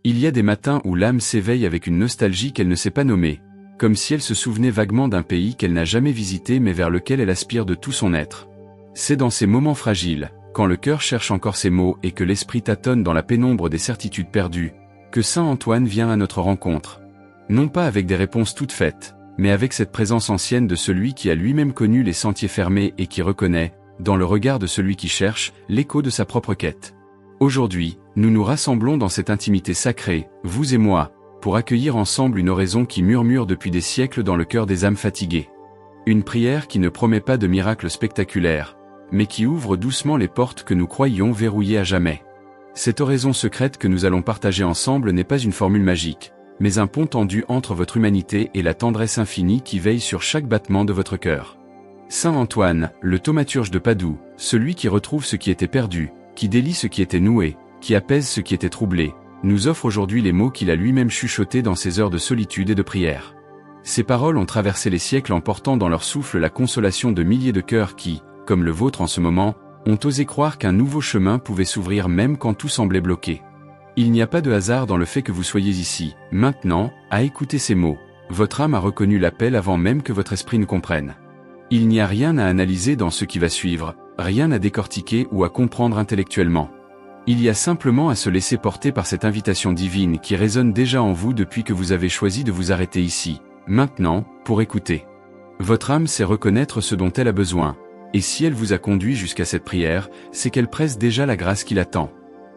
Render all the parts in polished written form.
Il y a des matins où l'âme s'éveille avec une nostalgie qu'elle ne sait pas nommer, comme si elle se souvenait vaguement d'un pays qu'elle n'a jamais visité mais vers lequel elle aspire de tout son être. C'est dans ces moments fragiles, quand le cœur cherche encore ses mots et que l'esprit tâtonne dans la pénombre des certitudes perdues, que Saint Antoine vient à notre rencontre. Non pas avec des réponses toutes faites, mais avec cette présence ancienne de celui qui a lui-même connu les sentiers fermés et qui reconnaît, dans le regard de celui qui cherche, l'écho de sa propre quête. Aujourd'hui, nous nous rassemblons dans cette intimité sacrée, vous et moi, pour accueillir ensemble une oraison qui murmure depuis des siècles dans le cœur des âmes fatiguées. Une prière qui ne promet pas de miracles spectaculaires, mais qui ouvre doucement les portes que nous croyions verrouillées à jamais. Cette oraison secrète que nous allons partager ensemble n'est pas une formule magique, mais un pont tendu entre votre humanité et la tendresse infinie qui veille sur chaque battement de votre cœur. Saint Antoine, le thaumaturge de Padoue, celui qui retrouve ce qui était perdu, qui délie ce qui était noué, qui apaise ce qui était troublé, nous offre aujourd'hui les mots qu'il a lui-même chuchotés dans ses heures de solitude et de prière. Ces paroles ont traversé les siècles en portant dans leur souffle la consolation de milliers de cœurs qui, comme le vôtre en ce moment, ont osé croire qu'un nouveau chemin pouvait s'ouvrir même quand tout semblait bloqué. Il n'y a pas de hasard dans le fait que vous soyez ici, maintenant, à écouter ces mots. Votre âme a reconnu l'appel avant même que votre esprit ne comprenne. Il n'y a rien à analyser dans ce qui va suivre, rien à décortiquer ou à comprendre intellectuellement. Il y a simplement à se laisser porter par cette invitation divine qui résonne déjà en vous depuis que vous avez choisi de vous arrêter ici, maintenant, pour écouter. Votre âme sait reconnaître ce dont elle a besoin. Et si elle vous a conduit jusqu'à cette prière, c'est qu'elle presse déjà la grâce qui l'attend.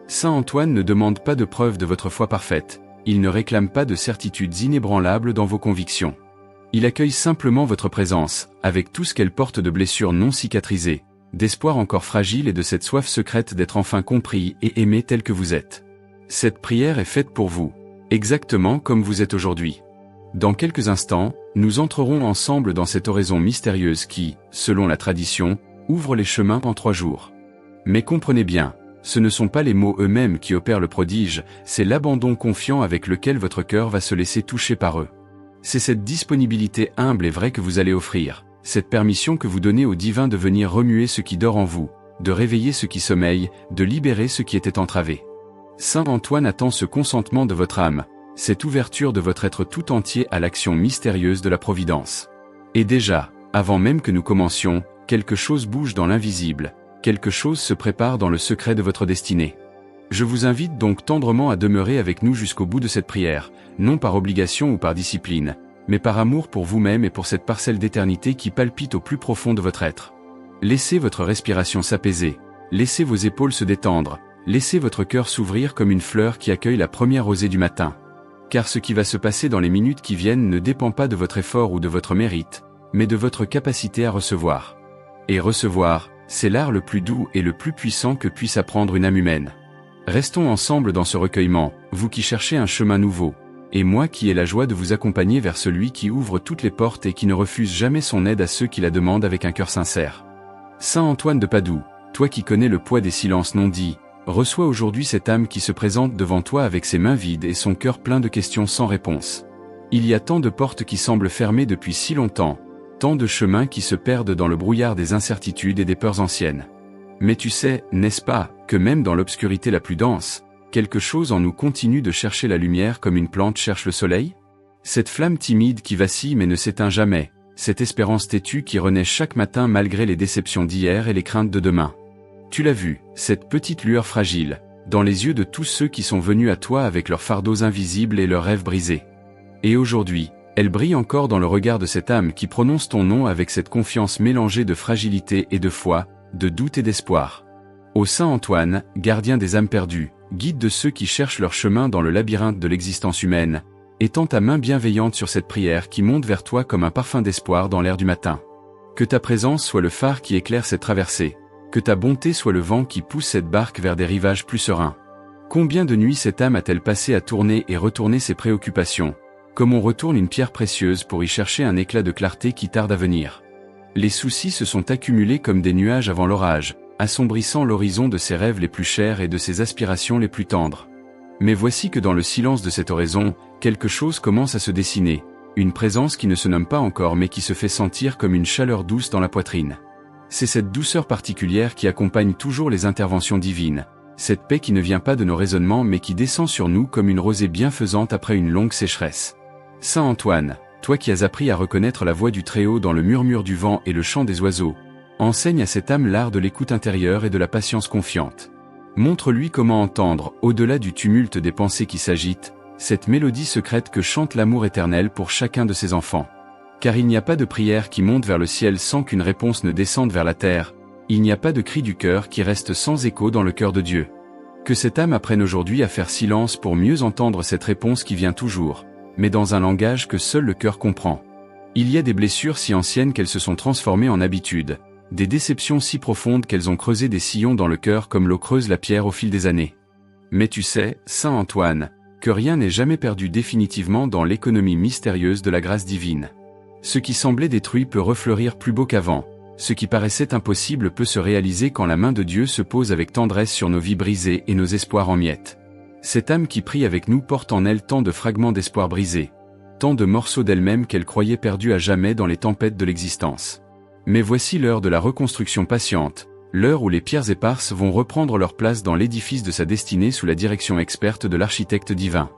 Saint Antoine ne demande pas de preuve de votre foi parfaite, il ne réclame pas de certitudes inébranlables dans vos convictions. Il accueille simplement votre présence, avec tout ce qu'elle porte de blessures non cicatrisées, d'espoir encore fragile et de cette soif secrète d'être enfin compris et aimé tel que vous êtes. Cette prière est faite pour vous, exactement comme vous êtes aujourd'hui. Dans quelques instants, nous entrerons ensemble dans cette oraison mystérieuse qui, selon la tradition, ouvre les chemins en 3 jours. Mais comprenez bien, ce ne sont pas les mots eux-mêmes qui opèrent le prodige, c'est l'abandon confiant avec lequel votre cœur va se laisser toucher par eux. C'est cette disponibilité humble et vraie que vous allez offrir, cette permission que vous donnez au divin de venir remuer ce qui dort en vous, de réveiller ce qui sommeille, de libérer ce qui était entravé. Saint Antoine attend ce consentement de votre âme, cette ouverture de votre être tout entier à l'action mystérieuse de la Providence. Et déjà, avant même que nous commencions, quelque chose bouge dans l'invisible, quelque chose se prépare dans le secret de votre destinée. Je vous invite donc tendrement à demeurer avec nous jusqu'au bout de cette prière, non par obligation ou par discipline, mais par amour pour vous-même et pour cette parcelle d'éternité qui palpite au plus profond de votre être. Laissez votre respiration s'apaiser, laissez vos épaules se détendre, laissez votre cœur s'ouvrir comme une fleur qui accueille la première rosée du matin. Car ce qui va se passer dans les minutes qui viennent ne dépend pas de votre effort ou de votre mérite, mais de votre capacité à recevoir. Et recevoir, c'est l'art le plus doux et le plus puissant que puisse apprendre une âme humaine. Restons ensemble dans ce recueillement, vous qui cherchez un chemin nouveau, et moi qui ai la joie de vous accompagner vers celui qui ouvre toutes les portes et qui ne refuse jamais son aide à ceux qui la demandent avec un cœur sincère. Saint Antoine de Padoue, toi qui connais le poids des silences non dits, reçois aujourd'hui cette âme qui se présente devant toi avec ses mains vides et son cœur plein de questions sans réponse. Il y a tant de portes qui semblent fermées depuis si longtemps, tant de chemins qui se perdent dans le brouillard des incertitudes et des peurs anciennes. Mais tu sais, n'est-ce pas, que même dans l'obscurité la plus dense, quelque chose en nous continue de chercher la lumière comme une plante cherche le soleil? Cette flamme timide qui vacille mais ne s'éteint jamais, cette espérance têtue qui renaît chaque matin malgré les déceptions d'hier et les craintes de demain. Tu l'as vu, cette petite lueur fragile, dans les yeux de tous ceux qui sont venus à toi avec leurs fardeaux invisibles et leurs rêves brisés. Et aujourd'hui, elle brille encore dans le regard de cette âme qui prononce ton nom avec cette confiance mélangée de fragilité et de foi, de doute et d'espoir. Ô Saint Antoine, gardien des âmes perdues, guide de ceux qui cherchent leur chemin dans le labyrinthe de l'existence humaine, étends ta main bienveillante sur cette prière qui monte vers toi comme un parfum d'espoir dans l'air du matin. Que ta présence soit le phare qui éclaire cette traversée. Que ta bonté soit le vent qui pousse cette barque vers des rivages plus sereins. Combien de nuits cette âme a-t-elle passé à tourner et retourner ses préoccupations, comme on retourne une pierre précieuse pour y chercher un éclat de clarté qui tarde à venir. Les soucis se sont accumulés comme des nuages avant l'orage, assombrissant l'horizon de ses rêves les plus chers et de ses aspirations les plus tendres. Mais voici que dans le silence de cette oraison, quelque chose commence à se dessiner, une présence qui ne se nomme pas encore mais qui se fait sentir comme une chaleur douce dans la poitrine. C'est cette douceur particulière qui accompagne toujours les interventions divines, Cette paix qui ne vient pas de nos raisonnements mais qui descend sur nous comme une rosée bienfaisante après une longue sécheresse. Saint Antoine, toi qui as appris à reconnaître la voix du Très-Haut dans le murmure du vent et le chant des oiseaux, enseigne à cette âme l'art de l'écoute intérieure et de la patience confiante. Montre-lui comment entendre, au-delà du tumulte des pensées qui s'agitent, cette mélodie secrète que chante l'amour éternel pour chacun de ses enfants. Car il n'y a pas de prière qui monte vers le ciel sans qu'une réponse ne descende vers la terre, il n'y a pas de cri du cœur qui reste sans écho dans le cœur de Dieu. Que cette âme apprenne aujourd'hui à faire silence pour mieux entendre cette réponse qui vient toujours, mais dans un langage que seul le cœur comprend. Il y a des blessures si anciennes qu'elles se sont transformées en habitudes, des déceptions si profondes qu'elles ont creusé des sillons dans le cœur comme l'eau creuse la pierre au fil des années. Mais tu sais, Saint Antoine, que rien n'est jamais perdu définitivement dans l'économie mystérieuse de la grâce divine. Ce qui semblait détruit peut refleurir plus beau qu'avant. Ce qui paraissait impossible peut se réaliser quand la main de Dieu se pose avec tendresse sur nos vies brisées et nos espoirs en miettes. Cette âme qui prie avec nous porte en elle tant de fragments d'espoir brisés, tant de morceaux d'elle-même qu'elle croyait perdus à jamais dans les tempêtes de l'existence. Mais voici l'heure de la reconstruction patiente, l'heure où les pierres éparses vont reprendre leur place dans l'édifice de sa destinée sous la direction experte de l'architecte divin.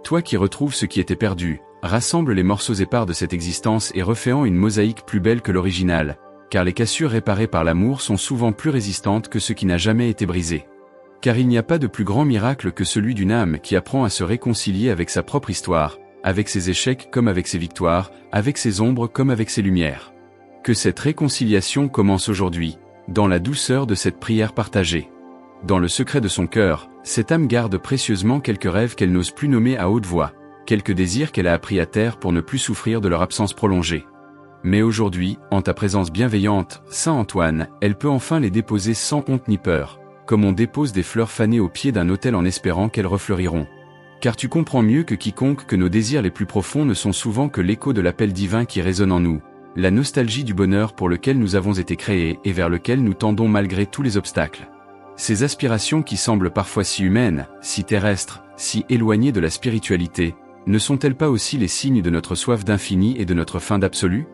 Toi qui retrouves ce qui était perdu, rassemble les morceaux épars de cette existence et refais-en une mosaïque plus belle que l'original, car les cassures réparées par l'amour sont souvent plus résistantes que ce qui n'a jamais été brisé. Car il n'y a pas de plus grand miracle que celui d'une âme qui apprend à se réconcilier avec sa propre histoire, avec ses échecs comme avec ses victoires, avec ses ombres comme avec ses lumières. Que cette réconciliation commence aujourd'hui, dans la douceur de cette prière partagée. Dans le secret de son cœur, cette âme garde précieusement quelques rêves qu'elle n'ose plus nommer à haute voix, quelques désirs qu'elle a appris à taire pour ne plus souffrir de leur absence prolongée. Mais aujourd'hui, en ta présence bienveillante, Saint Antoine, elle peut enfin les déposer sans honte ni peur, comme on dépose des fleurs fanées au pied d'un autel en espérant qu'elles refleuriront. Car tu comprends mieux que quiconque que nos désirs les plus profonds ne sont souvent que l'écho de l'appel divin qui résonne en nous, la nostalgie du bonheur pour lequel nous avons été créés et vers lequel nous tendons malgré tous les obstacles. Ces aspirations qui semblent parfois si humaines, si terrestres, si éloignées de la spiritualité, ne sont-elles pas aussi les signes de notre soif d'infini et de notre faim d'absolu ?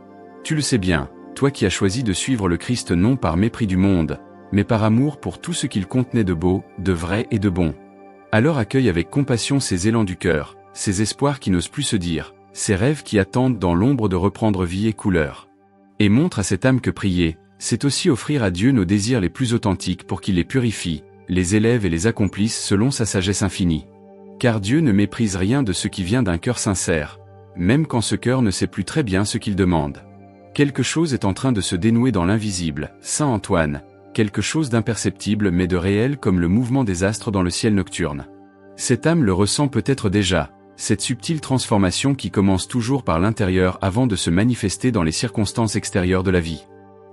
Tu le sais bien, toi qui as choisi de suivre le Christ non par mépris du monde, mais par amour pour tout ce qu'il contenait de beau, de vrai et de bon. Alors accueille avec compassion ces élans du cœur, ces espoirs qui n'osent plus se dire, ces rêves qui attendent dans l'ombre de reprendre vie et couleur. Et montre à cette âme que prier, c'est aussi offrir à Dieu nos désirs les plus authentiques pour qu'il les purifie, les élève et les accomplisse selon sa sagesse infinie. Car Dieu ne méprise rien de ce qui vient d'un cœur sincère, même quand ce cœur ne sait plus très bien ce qu'il demande. Quelque chose est en train de se dénouer dans l'invisible, Saint Antoine, quelque chose d'imperceptible mais de réel comme le mouvement des astres dans le ciel nocturne. Cette âme le ressent peut-être déjà, cette subtile transformation qui commence toujours par l'intérieur avant de se manifester dans les circonstances extérieures de la vie.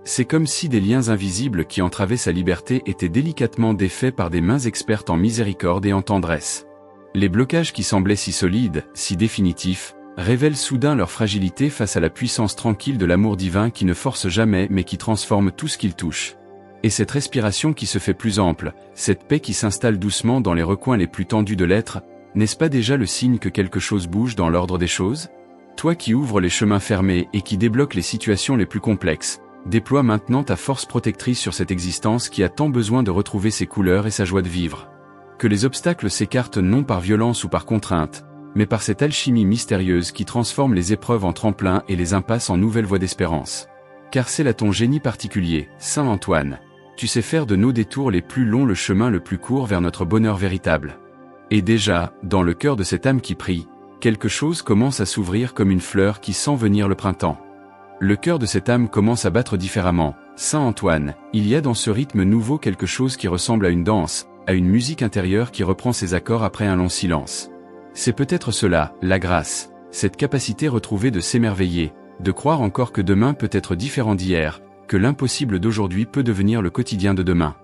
C'est comme si des liens invisibles qui entravaient sa liberté étaient délicatement défaits par des mains expertes en miséricorde et en tendresse. Les blocages qui semblaient si solides, si définitifs, révèlent soudain leur fragilité face à la puissance tranquille de l'amour divin qui ne force jamais mais qui transforme tout ce qu'il touche. Et cette respiration qui se fait plus ample, cette paix qui s'installe doucement dans les recoins les plus tendus de l'être, n'est-ce pas déjà le signe que quelque chose bouge dans l'ordre des choses ? Toi qui ouvres les chemins fermés et qui débloques les situations les plus complexes, déploie maintenant ta force protectrice sur cette existence qui a tant besoin de retrouver ses couleurs et sa joie de vivre. Que les obstacles s'écartent non par violence ou par contrainte, mais par cette alchimie mystérieuse qui transforme les épreuves en tremplins et les impasses en nouvelles voies d'espérance. Car c'est là ton génie particulier, Saint Antoine. Tu sais faire de nos détours les plus longs le chemin le plus court vers notre bonheur véritable. Et déjà, dans le cœur de cette âme qui prie, quelque chose commence à s'ouvrir comme une fleur qui sent venir le printemps. Le cœur de cette âme commence à battre différemment. Saint Antoine, il y a dans ce rythme nouveau quelque chose qui ressemble à une danse, à une musique intérieure qui reprend ses accords après un long silence. C'est peut-être cela, la grâce, cette capacité retrouvée de s'émerveiller, de croire encore que demain peut être différent d'hier, que l'impossible d'aujourd'hui peut devenir le quotidien de demain.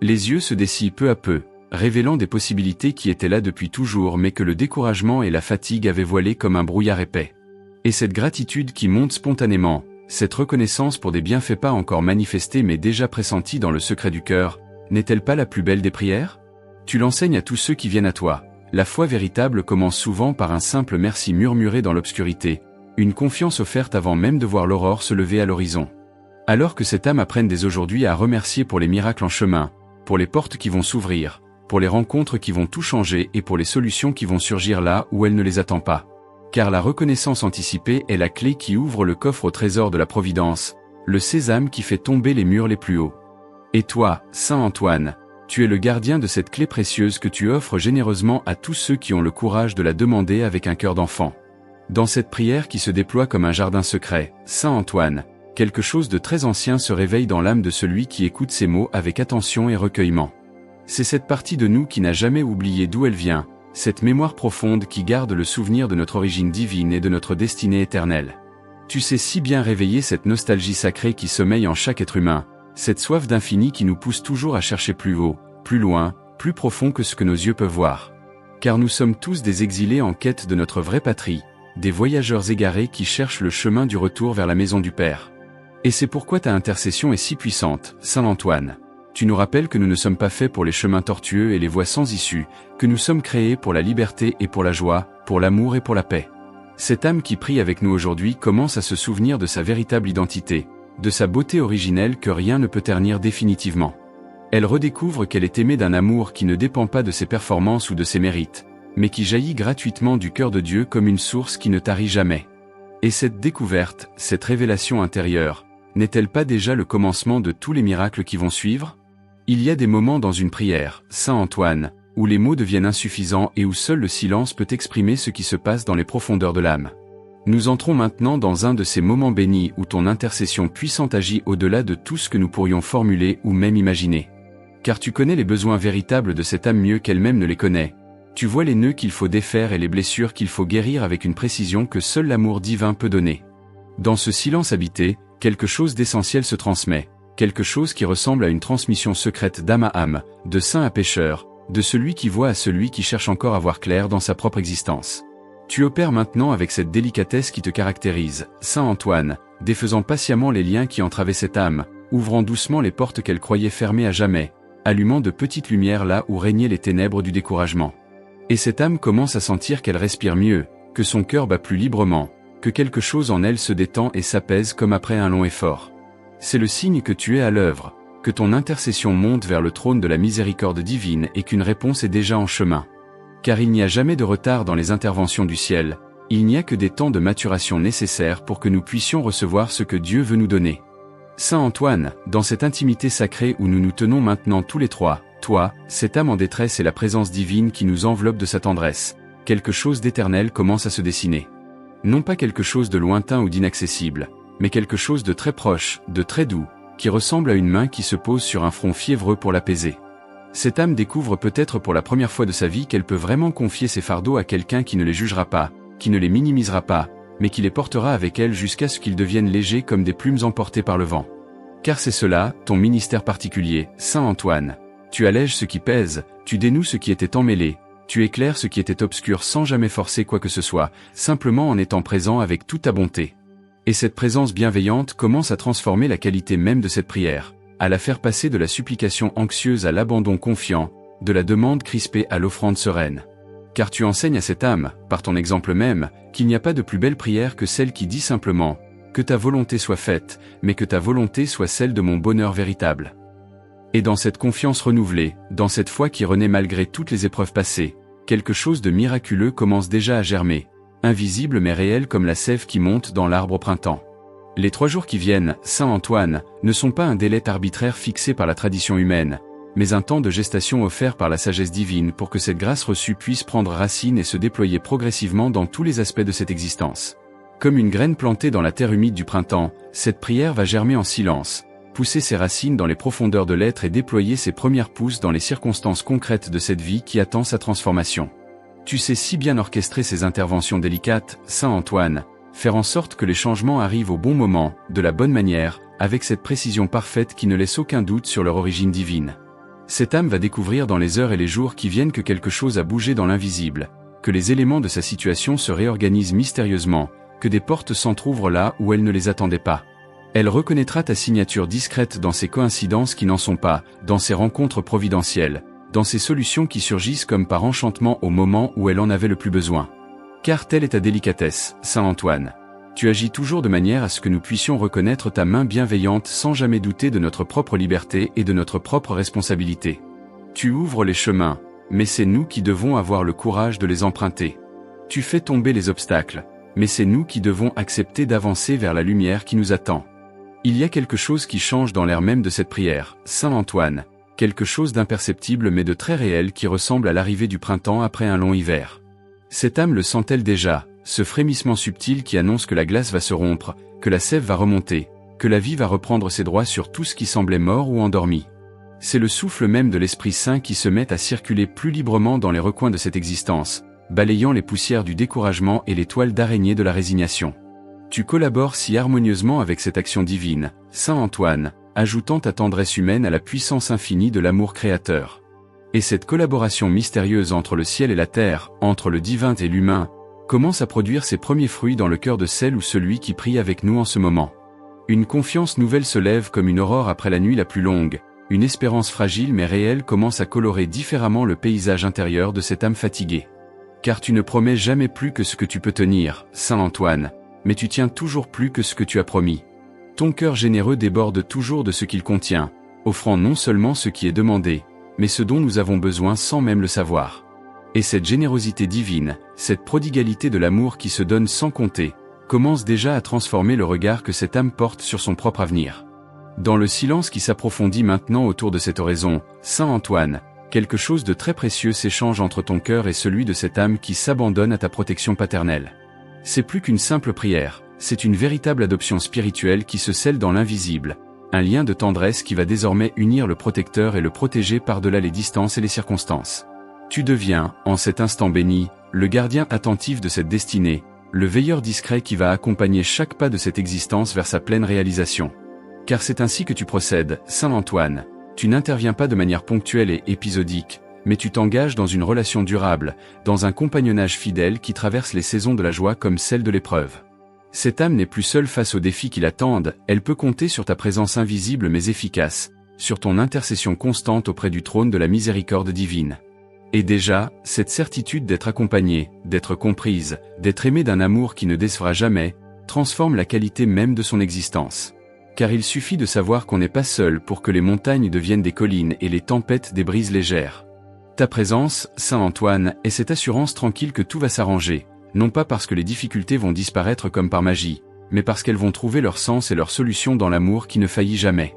Les yeux se dessillent peu à peu, révélant des possibilités qui étaient là depuis toujours mais que le découragement et la fatigue avaient voilées comme un brouillard épais. Et cette gratitude qui monte spontanément, cette reconnaissance pour des bienfaits pas encore manifestés mais déjà pressentis dans le secret du cœur, n'est-elle pas la plus belle des prières ? Tu l'enseignes à tous ceux qui viennent à toi. La foi véritable commence souvent par un simple merci murmuré dans l'obscurité, une confiance offerte avant même de voir l'aurore se lever à l'horizon. Alors que cette âme apprenne dès aujourd'hui à remercier pour les miracles en chemin, pour les portes qui vont s'ouvrir, pour les rencontres qui vont tout changer et pour les solutions qui vont surgir là où elle ne les attend pas. Car la reconnaissance anticipée est la clé qui ouvre le coffre au trésor de la Providence, le sésame qui fait tomber les murs les plus hauts. Et toi, Saint Antoine, tu es le gardien de cette clé précieuse que tu offres généreusement à tous ceux qui ont le courage de la demander avec un cœur d'enfant. Dans cette prière qui se déploie comme un jardin secret, Saint Antoine, quelque chose de très ancien se réveille dans l'âme de celui qui écoute ces mots avec attention et recueillement. C'est cette partie de nous qui n'a jamais oublié d'où elle vient, cette mémoire profonde qui garde le souvenir de notre origine divine et de notre destinée éternelle. Tu sais si bien réveiller cette nostalgie sacrée qui sommeille en chaque être humain, cette soif d'infini qui nous pousse toujours à chercher plus haut, plus loin, plus profond que ce que nos yeux peuvent voir. Car nous sommes tous des exilés en quête de notre vraie patrie, des voyageurs égarés qui cherchent le chemin du retour vers la maison du Père. Et c'est pourquoi ta intercession est si puissante, Saint Antoine. Tu nous rappelles que nous ne sommes pas faits pour les chemins tortueux et les voies sans issue, que nous sommes créés pour la liberté et pour la joie, pour l'amour et pour la paix. Cette âme qui prie avec nous aujourd'hui commence à se souvenir de sa véritable identité, de sa beauté originelle que rien ne peut ternir définitivement. Elle redécouvre qu'elle est aimée d'un amour qui ne dépend pas de ses performances ou de ses mérites, mais qui jaillit gratuitement du cœur de Dieu comme une source qui ne tarit jamais. Et cette découverte, cette révélation intérieure, n'est-elle pas déjà le commencement de tous les miracles qui vont suivre ? Il y a des moments dans une prière, Saint Antoine, où les mots deviennent insuffisants et où seul le silence peut exprimer ce qui se passe dans les profondeurs de l'âme. Nous entrons maintenant dans un de ces moments bénis où ton intercession puissante agit au-delà de tout ce que nous pourrions formuler ou même imaginer. Car tu connais les besoins véritables de cette âme mieux qu'elle-même ne les connaît. Tu vois les nœuds qu'il faut défaire et les blessures qu'il faut guérir avec une précision que seul l'amour divin peut donner. Dans ce silence habité, quelque chose d'essentiel se transmet, quelque chose qui ressemble à une transmission secrète d'âme à âme, de saint à pécheur, de celui qui voit à celui qui cherche encore à voir clair dans sa propre existence. Tu opères maintenant avec cette délicatesse qui te caractérise, Saint Antoine, défaisant patiemment les liens qui entravaient cette âme, ouvrant doucement les portes qu'elle croyait fermées à jamais, allumant de petites lumières là où régnaient les ténèbres du découragement. Et cette âme commence à sentir qu'elle respire mieux, que son cœur bat plus librement, que quelque chose en elle se détend et s'apaise comme après un long effort. C'est le signe que tu es à l'œuvre, que ton intercession monte vers le trône de la miséricorde divine et qu'une réponse est déjà en chemin. Car il n'y a jamais de retard dans les interventions du ciel, il n'y a que des temps de maturation nécessaires pour que nous puissions recevoir ce que Dieu veut nous donner. Saint Antoine, dans cette intimité sacrée où nous nous tenons maintenant tous les trois, toi, cette âme en détresse et la présence divine qui nous enveloppe de sa tendresse, quelque chose d'éternel commence à se dessiner. Non pas quelque chose de lointain ou d'inaccessible, mais quelque chose de très proche, de très doux, qui ressemble à une main qui se pose sur un front fiévreux pour l'apaiser. Cette âme découvre peut-être pour la première fois de sa vie qu'elle peut vraiment confier ses fardeaux à quelqu'un qui ne les jugera pas, qui ne les minimisera pas, mais qui les portera avec elle jusqu'à ce qu'ils deviennent légers comme des plumes emportées par le vent. Car c'est cela, ton ministère particulier, Saint Antoine. Tu allèges ce qui pèse, tu dénoues ce qui était emmêlé, tu éclaires ce qui était obscur sans jamais forcer quoi que ce soit, simplement en étant présent avec toute ta bonté. Et cette présence bienveillante commence à transformer la qualité même de cette prière, à la faire passer de la supplication anxieuse à l'abandon confiant, de la demande crispée à l'offrande sereine. Car tu enseignes à cette âme, par ton exemple même, qu'il n'y a pas de plus belle prière que celle qui dit simplement « Que ta volonté soit faite, mais que ta volonté soit celle de mon bonheur véritable ». Et dans cette confiance renouvelée, dans cette foi qui renaît malgré toutes les épreuves passées, quelque chose de miraculeux commence déjà à germer, invisible mais réel comme la sève qui monte dans l'arbre au printemps. Les 3 jours qui viennent, Saint Antoine, ne sont pas un délai arbitraire fixé par la tradition humaine, mais un temps de gestation offert par la sagesse divine pour que cette grâce reçue puisse prendre racine et se déployer progressivement dans tous les aspects de cette existence. Comme une graine plantée dans la terre humide du printemps, cette prière va germer en silence, pousser ses racines dans les profondeurs de l'être et déployer ses premières pousses dans les circonstances concrètes de cette vie qui attend sa transformation. Tu sais si bien orchestrer ces interventions délicates, Saint Antoine, faire en sorte que les changements arrivent au bon moment, de la bonne manière, avec cette précision parfaite qui ne laisse aucun doute sur leur origine divine. Cette âme va découvrir dans les heures et les jours qui viennent que quelque chose a bougé dans l'invisible, que les éléments de sa situation se réorganisent mystérieusement, que des portes s'entr'ouvrent là où elle ne les attendait pas. Elle reconnaîtra ta signature discrète dans ces coïncidences qui n'en sont pas, dans ces rencontres providentielles, dans ces solutions qui surgissent comme par enchantement au moment où elle en avait le plus besoin. Car telle est ta délicatesse, Saint Antoine. Tu agis toujours de manière à ce que nous puissions reconnaître ta main bienveillante sans jamais douter de notre propre liberté et de notre propre responsabilité. Tu ouvres les chemins, mais c'est nous qui devons avoir le courage de les emprunter. Tu fais tomber les obstacles, mais c'est nous qui devons accepter d'avancer vers la lumière qui nous attend. Il y a quelque chose qui change dans l'air même de cette prière, Saint Antoine, quelque chose d'imperceptible mais de très réel qui ressemble à l'arrivée du printemps après un long hiver. Cette âme le sent-elle déjà, ce frémissement subtil qui annonce que la glace va se rompre, que la sève va remonter, que la vie va reprendre ses droits sur tout ce qui semblait mort ou endormi. C'est le souffle même de l'Esprit Saint qui se met à circuler plus librement dans les recoins de cette existence, balayant les poussières du découragement et les toiles d'araignée de la résignation. Tu collabores si harmonieusement avec cette action divine, Saint Antoine, ajoutant ta tendresse humaine à la puissance infinie de l'amour créateur. Et cette collaboration mystérieuse entre le ciel et la terre, entre le divin et l'humain, commence à produire ses premiers fruits dans le cœur de celle ou celui qui prie avec nous en ce moment. Une confiance nouvelle se lève comme une aurore après la nuit la plus longue, une espérance fragile mais réelle commence à colorer différemment le paysage intérieur de cette âme fatiguée. Car tu ne promets jamais plus que ce que tu peux tenir, Saint Antoine, mais tu tiens toujours plus que ce que tu as promis. Ton cœur généreux déborde toujours de ce qu'il contient, offrant non seulement ce qui est demandé, mais ce dont nous avons besoin sans même le savoir. Et cette générosité divine, cette prodigalité de l'amour qui se donne sans compter, commence déjà à transformer le regard que cette âme porte sur son propre avenir. Dans le silence qui s'approfondit maintenant autour de cette oraison, Saint Antoine, quelque chose de très précieux s'échange entre ton cœur et celui de cette âme qui s'abandonne à ta protection paternelle. C'est plus qu'une simple prière, c'est une véritable adoption spirituelle qui se scelle dans l'invisible, un lien de tendresse qui va désormais unir le protecteur et le protégé par-delà les distances et les circonstances. Tu deviens, en cet instant béni, le gardien attentif de cette destinée, le veilleur discret qui va accompagner chaque pas de cette existence vers sa pleine réalisation. Car c'est ainsi que tu procèdes, Saint Antoine, tu n'interviens pas de manière ponctuelle et épisodique, mais tu t'engages dans une relation durable, dans un compagnonnage fidèle qui traverse les saisons de la joie comme celle de l'épreuve. Cette âme n'est plus seule face aux défis qui l'attendent, elle peut compter sur ta présence invisible mais efficace, sur ton intercession constante auprès du trône de la miséricorde divine. Et déjà, cette certitude d'être accompagnée, d'être comprise, d'être aimée d'un amour qui ne décevra jamais, transforme la qualité même de son existence. Car il suffit de savoir qu'on n'est pas seul pour que les montagnes deviennent des collines et les tempêtes des brises légères. Ta présence, Saint Antoine, est cette assurance tranquille que tout va s'arranger, non pas parce que les difficultés vont disparaître comme par magie, mais parce qu'elles vont trouver leur sens et leur solution dans l'amour qui ne faillit jamais.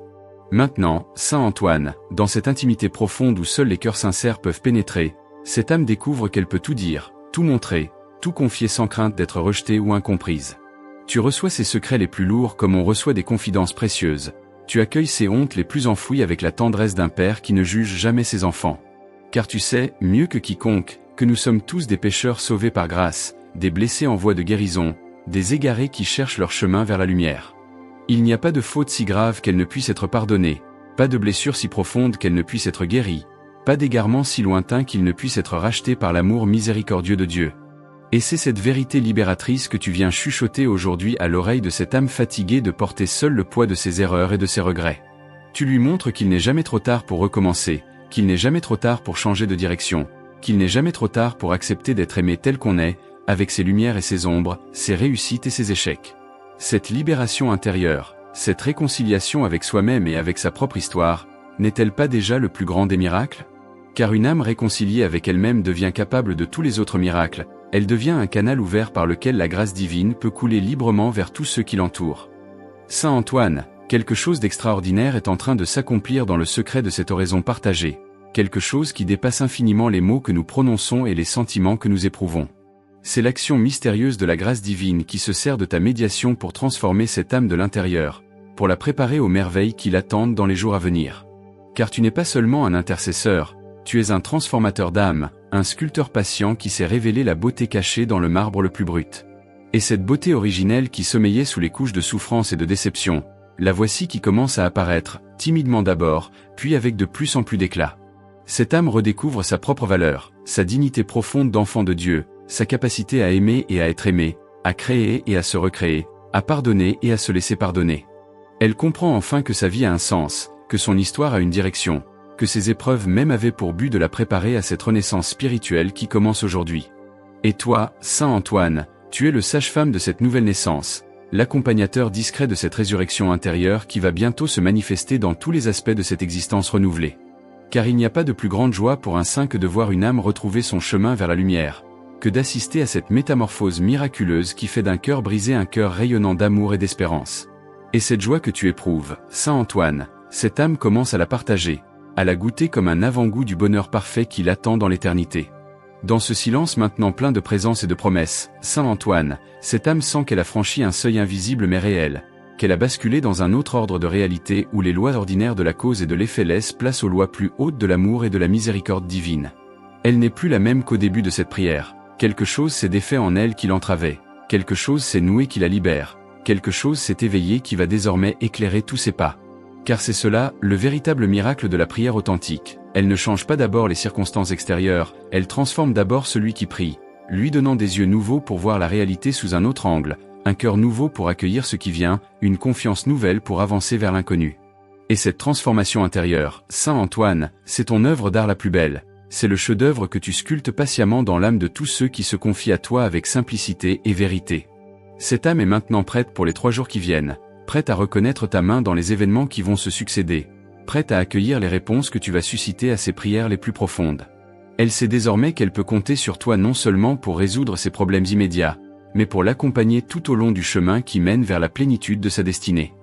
Maintenant, Saint Antoine, dans cette intimité profonde où seuls les cœurs sincères peuvent pénétrer, cette âme découvre qu'elle peut tout dire, tout montrer, tout confier sans crainte d'être rejetée ou incomprise. Tu reçois ses secrets les plus lourds comme on reçoit des confidences précieuses, tu accueilles ses hontes les plus enfouies avec la tendresse d'un père qui ne juge jamais ses enfants. Car tu sais, mieux que quiconque, que nous sommes tous des pécheurs sauvés par grâce, des blessés en voie de guérison, des égarés qui cherchent leur chemin vers la lumière. Il n'y a pas de faute si grave qu'elle ne puisse être pardonnée, pas de blessure si profonde qu'elle ne puisse être guérie, pas d'égarement si lointain qu'il ne puisse être racheté par l'amour miséricordieux de Dieu. Et c'est cette vérité libératrice que tu viens chuchoter aujourd'hui à l'oreille de cette âme fatiguée de porter seule le poids de ses erreurs et de ses regrets. Tu lui montres qu'il n'est jamais trop tard pour recommencer, qu'il n'est jamais trop tard pour changer de direction, qu'il n'est jamais trop tard pour accepter d'être aimé tel qu'on est, avec ses lumières et ses ombres, ses réussites et ses échecs. Cette libération intérieure, cette réconciliation avec soi-même et avec sa propre histoire, n'est-elle pas déjà le plus grand des miracles ? Car une âme réconciliée avec elle-même devient capable de tous les autres miracles, elle devient un canal ouvert par lequel la grâce divine peut couler librement vers tous ceux qui l'entourent. Saint Antoine, quelque chose d'extraordinaire est en train de s'accomplir dans le secret de cette oraison partagée, quelque chose qui dépasse infiniment les mots que nous prononçons et les sentiments que nous éprouvons. C'est l'action mystérieuse de la grâce divine qui se sert de ta médiation pour transformer cette âme de l'intérieur, pour la préparer aux merveilles qui l'attendent dans les jours à venir. Car tu n'es pas seulement un intercesseur, tu es un transformateur d'âme, un sculpteur patient qui sait révéler la beauté cachée dans le marbre le plus brut. Et cette beauté originelle qui sommeillait sous les couches de souffrance et de déception, la voici qui commence à apparaître, timidement d'abord, puis avec de plus en plus d'éclat. Cette âme redécouvre sa propre valeur, sa dignité profonde d'enfant de Dieu, sa capacité à aimer et à être aimé, à créer et à se recréer, à pardonner et à se laisser pardonner. Elle comprend enfin que sa vie a un sens, que son histoire a une direction, que ses épreuves même avaient pour but de la préparer à cette renaissance spirituelle qui commence aujourd'hui. Et toi, Saint Antoine, tu es le sage-femme de cette nouvelle naissance, l'accompagnateur discret de cette résurrection intérieure qui va bientôt se manifester dans tous les aspects de cette existence renouvelée. Car il n'y a pas de plus grande joie pour un saint que de voir une âme retrouver son chemin vers la lumière, que d'assister à cette métamorphose miraculeuse qui fait d'un cœur brisé un cœur rayonnant d'amour et d'espérance. Et cette joie que tu éprouves, Saint Antoine, cette âme commence à la partager, à la goûter comme un avant-goût du bonheur parfait qui l'attend dans l'éternité. Dans ce silence maintenant plein de présence et de promesses, Saint Antoine, cette âme sent qu'elle a franchi un seuil invisible mais réel, qu'elle a basculé dans un autre ordre de réalité où les lois ordinaires de la cause et de l'effet laissent place aux lois plus hautes de l'amour et de la miséricorde divine. Elle n'est plus la même qu'au début de cette prière. Quelque chose s'est défait en elle qui l'entravait, quelque chose s'est noué qui la libère, quelque chose s'est éveillé qui va désormais éclairer tous ses pas. Car c'est cela, le véritable miracle de la prière authentique. Elle ne change pas d'abord les circonstances extérieures, elle transforme d'abord celui qui prie, lui donnant des yeux nouveaux pour voir la réalité sous un autre angle, un cœur nouveau pour accueillir ce qui vient, une confiance nouvelle pour avancer vers l'inconnu. Et cette transformation intérieure, Saint Antoine, c'est ton œuvre d'art la plus belle, c'est le chef-d'œuvre que tu sculptes patiemment dans l'âme de tous ceux qui se confient à toi avec simplicité et vérité. Cette âme est maintenant prête pour les 3 jours qui viennent, prête à reconnaître ta main dans les événements qui vont se succéder, prête à accueillir les réponses que tu vas susciter à ses prières les plus profondes. Elle sait désormais qu'elle peut compter sur toi non seulement pour résoudre ses problèmes immédiats, mais pour l'accompagner tout au long du chemin qui mène vers la plénitude de sa destinée.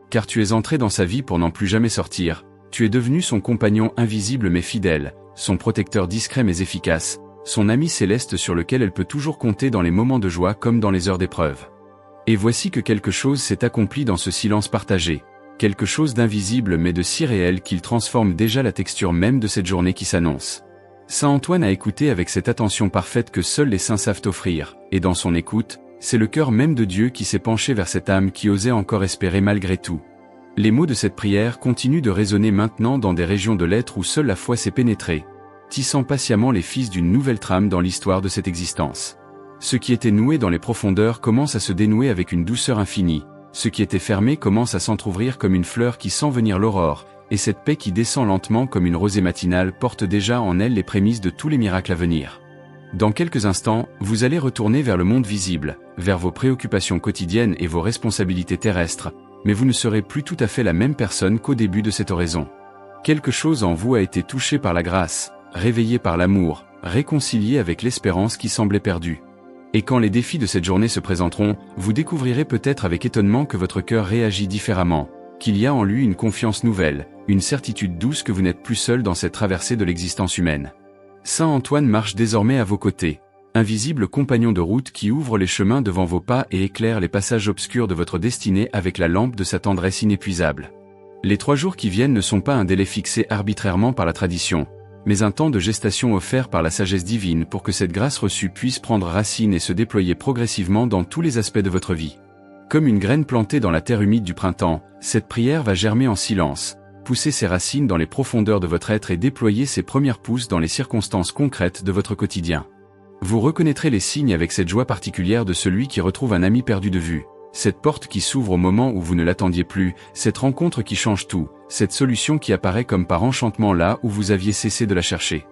Car tu es entré dans sa vie pour n'en plus jamais sortir, tu es devenu son compagnon invisible mais fidèle, son protecteur discret mais efficace, son ami céleste sur lequel elle peut toujours compter dans les moments de joie comme dans les heures d'épreuve. Et voici que quelque chose s'est accompli dans ce silence partagé, quelque chose d'invisible mais de si réel qu'il transforme déjà la texture même de cette journée qui s'annonce. Saint Antoine a écouté avec cette attention parfaite que seuls les saints savent offrir, et dans son écoute, c'est le cœur même de Dieu qui s'est penché vers cette âme qui osait encore espérer malgré tout. Les mots de cette prière continuent de résonner maintenant dans des régions de l'être où seule la foi s'est pénétrée, tissant patiemment les fils d'une nouvelle trame dans l'histoire de cette existence. Ce qui était noué dans les profondeurs commence à se dénouer avec une douceur infinie, ce qui était fermé commence à s'entr'ouvrir comme une fleur qui sent venir l'aurore, et cette paix qui descend lentement comme une rosée matinale porte déjà en elle les prémices de tous les miracles à venir. Dans quelques instants, vous allez retourner vers le monde visible, vers vos préoccupations quotidiennes et vos responsabilités terrestres, mais vous ne serez plus tout à fait la même personne qu'au début de cette oraison. Quelque chose en vous a été touché par la grâce, réveillé par l'amour, réconcilié avec l'espérance qui semblait perdue. Et quand les défis de cette journée se présenteront, vous découvrirez peut-être avec étonnement que votre cœur réagit différemment, qu'il y a en lui une confiance nouvelle, une certitude douce que vous n'êtes plus seul dans cette traversée de l'existence humaine. Saint Antoine marche désormais à vos côtés, invisible compagnon de route qui ouvre les chemins devant vos pas et éclaire les passages obscurs de votre destinée avec la lampe de sa tendresse inépuisable. Les 3 jours qui viennent ne sont pas un délai fixé arbitrairement par la tradition, mais un temps de gestation offert par la sagesse divine pour que cette grâce reçue puisse prendre racine et se déployer progressivement dans tous les aspects de votre vie. Comme une graine plantée dans la terre humide du printemps, cette prière va germer en silence, pousser ses racines dans les profondeurs de votre être et déployer ses premières pousses dans les circonstances concrètes de votre quotidien. Vous reconnaîtrez les signes avec cette joie particulière de celui qui retrouve un ami perdu de vue, cette porte qui s'ouvre au moment où vous ne l'attendiez plus, cette rencontre qui change tout, cette solution qui apparaît comme par enchantement là où vous aviez cessé de la chercher.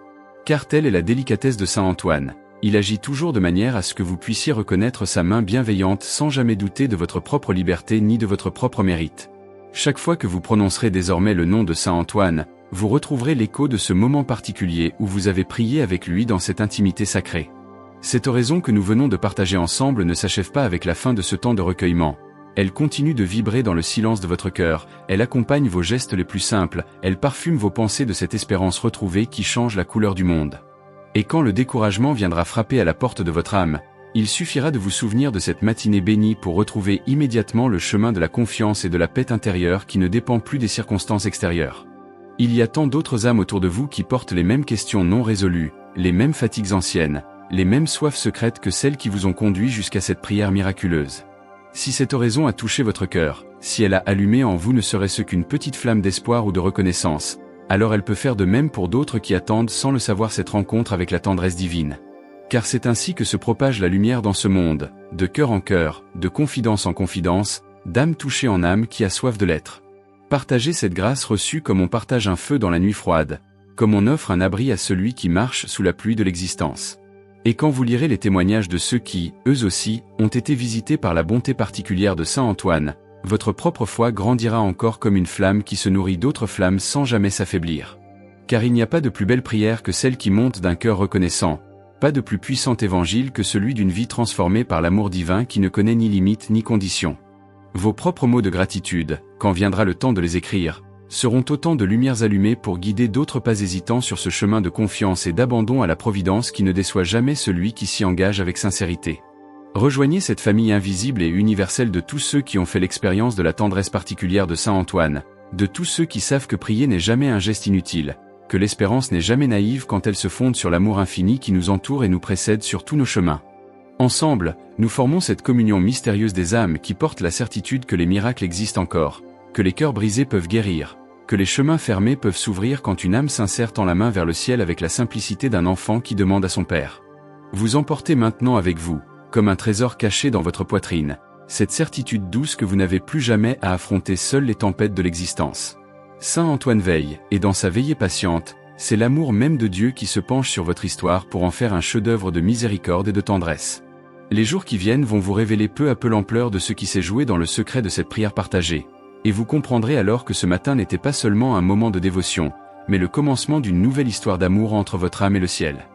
Car telle est la délicatesse de Saint Antoine, il agit toujours de manière à ce que vous puissiez reconnaître sa main bienveillante sans jamais douter de votre propre liberté ni de votre propre mérite. Chaque fois que vous prononcerez désormais le nom de Saint Antoine, vous retrouverez l'écho de ce moment particulier où vous avez prié avec lui dans cette intimité sacrée. Cette oraison que nous venons de partager ensemble ne s'achève pas avec la fin de ce temps de recueillement. Elle continue de vibrer dans le silence de votre cœur, elle accompagne vos gestes les plus simples, elle parfume vos pensées de cette espérance retrouvée qui change la couleur du monde. Et quand le découragement viendra frapper à la porte de votre âme, il suffira de vous souvenir de cette matinée bénie pour retrouver immédiatement le chemin de la confiance et de la paix intérieure qui ne dépend plus des circonstances extérieures. Il y a tant d'autres âmes autour de vous qui portent les mêmes questions non résolues, les mêmes fatigues anciennes, les mêmes soifs secrètes que celles qui vous ont conduit jusqu'à cette prière miraculeuse. Si cette oraison a touché votre cœur, si elle a allumé en vous ne serait-ce qu'une petite flamme d'espoir ou de reconnaissance, alors elle peut faire de même pour d'autres qui attendent sans le savoir cette rencontre avec la tendresse divine. Car c'est ainsi que se propage la lumière dans ce monde, de cœur en cœur, de confidence en confidence, d'âme touchée en âme qui a soif de l'être. Partagez cette grâce reçue comme on partage un feu dans la nuit froide, comme on offre un abri à celui qui marche sous la pluie de l'existence. Et quand vous lirez les témoignages de ceux qui, eux aussi, ont été visités par la bonté particulière de Saint Antoine, votre propre foi grandira encore comme une flamme qui se nourrit d'autres flammes sans jamais s'affaiblir. Car il n'y a pas de plus belle prière que celle qui monte d'un cœur reconnaissant, pas de plus puissant évangile que celui d'une vie transformée par l'amour divin qui ne connaît ni limite ni condition. Vos propres mots de gratitude, quand viendra le temps de les écrire, seront autant de lumières allumées pour guider d'autres pas hésitants sur ce chemin de confiance et d'abandon à la providence qui ne déçoit jamais celui qui s'y engage avec sincérité. Rejoignez cette famille invisible et universelle de tous ceux qui ont fait l'expérience de la tendresse particulière de Saint Antoine, de tous ceux qui savent que prier n'est jamais un geste inutile, que l'espérance n'est jamais naïve quand elle se fonde sur l'amour infini qui nous entoure et nous précède sur tous nos chemins. Ensemble, nous formons cette communion mystérieuse des âmes qui porte la certitude que les miracles existent encore, que les cœurs brisés peuvent guérir, que les chemins fermés peuvent s'ouvrir quand une âme sincère tend la main vers le ciel avec la simplicité d'un enfant qui demande à son père. Vous emportez maintenant avec vous, comme un trésor caché dans votre poitrine, cette certitude douce que vous n'avez plus jamais à affronter seul les tempêtes de l'existence. Saint Antoine veille, et dans sa veillée patiente, c'est l'amour même de Dieu qui se penche sur votre histoire pour en faire un chef-d'œuvre de miséricorde et de tendresse. Les jours qui viennent vont vous révéler peu à peu l'ampleur de ce qui s'est joué dans le secret de cette prière partagée, et vous comprendrez alors que ce matin n'était pas seulement un moment de dévotion, mais le commencement d'une nouvelle histoire d'amour entre votre âme et le ciel.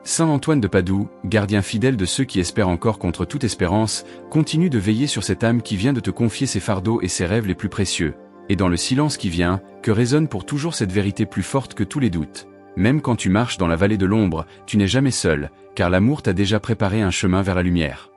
Saint Antoine de Padoue, gardien fidèle de ceux qui espèrent encore contre toute espérance, continue de veiller sur cette âme qui vient de te confier ses fardeaux et ses rêves les plus précieux, et dans le silence qui vient, que résonne pour toujours cette vérité plus forte que tous les doutes. Même quand tu marches dans la vallée de l'ombre, tu n'es jamais seul, car l'amour t'a déjà préparé un chemin vers la lumière.